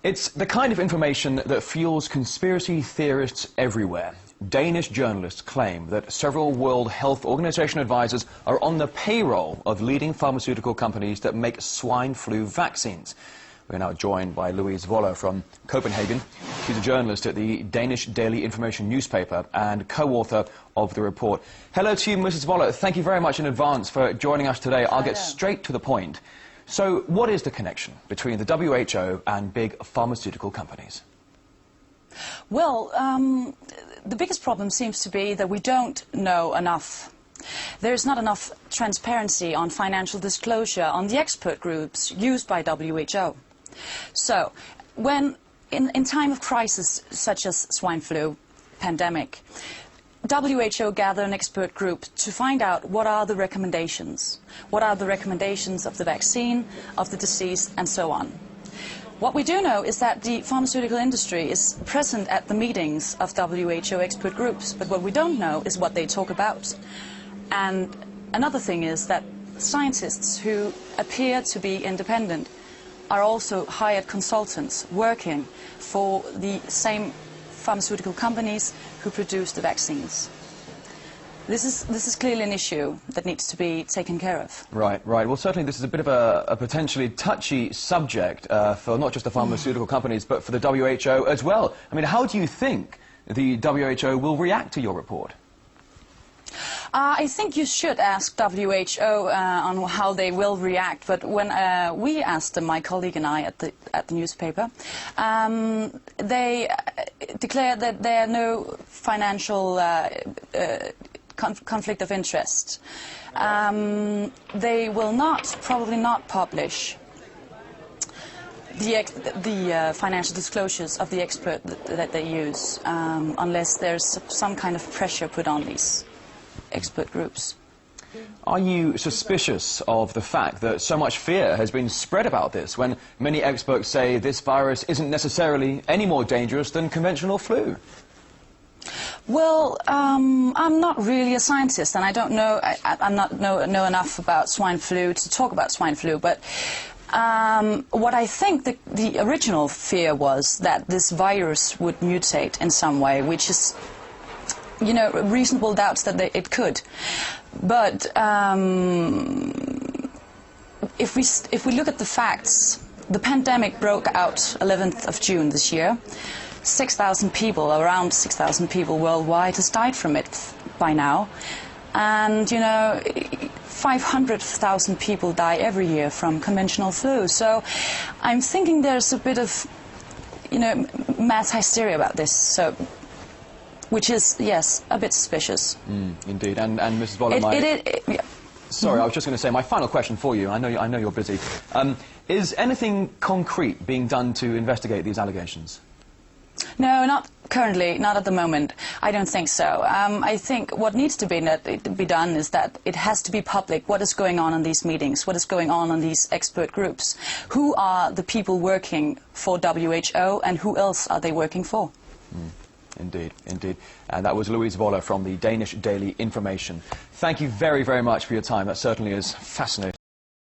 It's the kind of information that fuels conspiracy theorists everywhere. Danish journalists claim that several World Health Organization advisors are on the payroll of leading pharmaceutical companies that make swine flu vaccines. We're now joined by Louise Voller from Copenhagen. She's a journalist at the Danish Daily Information newspaper and co-author of the report. Hello to you, Mrs. Voller. Thank you very much in advance for joining us today. I'll get straight to the point. So, what is the connection between the WHO and big pharmaceutical companies? Well, the biggest problem seems to be that we don't know enough. There's not enough transparency on financial disclosure on the expert groups used by WHO. So, when in time of crisis such as swine flu pandemic, WHO gather an expert group to find out what are the recommendations. What are the recommendations of the vaccine, of the disease, and so on. What we do know is that the pharmaceutical industry is present at the meetings of WHO expert groups, but what we don't know is what they talk about. And another thing is that scientists who appear to be independent are also hired consultants working for the same pharmaceutical companies who produce the vaccines. This is clearly an issue that needs to be taken care of. Right. Well, certainly this is a bit of a potentially touchy subject for not just the pharmaceutical companies, but for the WHO as well. I mean, how do you think the WHO will react to your report? I think you should ask WHO on how they will react, but when we asked them, my colleague and I at the newspaper, they declared that there are no financial conflict of interest. They will probably not publish the financial disclosures of the expert that they use unless there's some kind of pressure put on these expert groups. Are you suspicious of the fact that so much fear has been spread about this when many experts say this virus isn't necessarily any more dangerous than conventional flu? Well, I'm not really a scientist, and I don't know. I'm not know enough about swine flu to talk about swine flu. But what I think the original fear was that this virus would mutate in some way, which is, you know, reasonable doubts that it could. But if we look at the facts, the pandemic broke out 11th of June this year. 6,000 people, around 6,000 people worldwide has died from it by now. And, you know, 500,000 people die every year from conventional flu. So I'm thinking there's a bit of, you know, mass hysteria about this. So, which is, yes, a bit suspicious. Indeed. And Mrs. Voller, yeah. Sorry, I was just going to say, my final question for you, I know you're busy. Is anything concrete being done to investigate these allegations? No, not currently, not at the moment. I don't think so. I think what needs to be done is that it has to be public what is going on in these meetings, what is going on in these expert groups. Who are the people working for WHO and who else are they working for? Indeed, indeed. And that was Louise Voller from the Danish Daily Information. Thank you very, very much for your time. That certainly is fascinating.